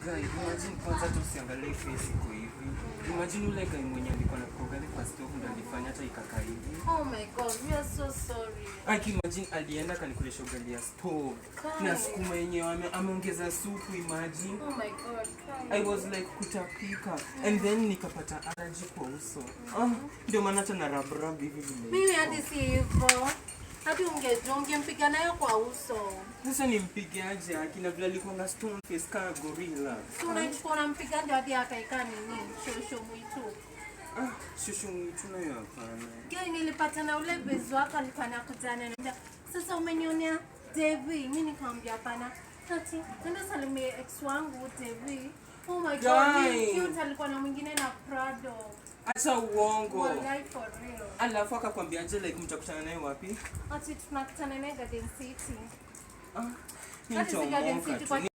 Guy, imagine kwanza tu usiangalie face iko hivi. Imagine ule guy mwenye alikuwa na kuangalia kwa stove ndo alifanya hata ikakaa hivi. Oh my god, we are so sorry. Imagine alienda kanikulisha ugali ya stove. Na sukuma yenyewe ameongeza supu, imagine. Oh my god. I was like kutapika. And then nikapata allergy kwa uso. Ndio maana hata na rub hivi vile. Mimi hadi si hivyo. Hadi ungempiga nayo kwa uso. Sasa nimpigaje? Akina vile alikuwa na stone face kama gorilla. So unampiga ndio hadi akaikaa nini? Shosho mwitu. Shosho mwitu nayo hapana. Gani nilipata na ule bezi wako alikuwa anakutana na sasa umenionea Devi. Mimi nikamwambia hapana. Tati, nenda salimie ex wangu Devi. Oh my god, cute alikuwa na mwingine na Prado. Acha uongo. Wallahi for real. Alafu akakwambia aje like mtakutana naye wapi? Ati tunakutana naye Garden City. Ni Garden City.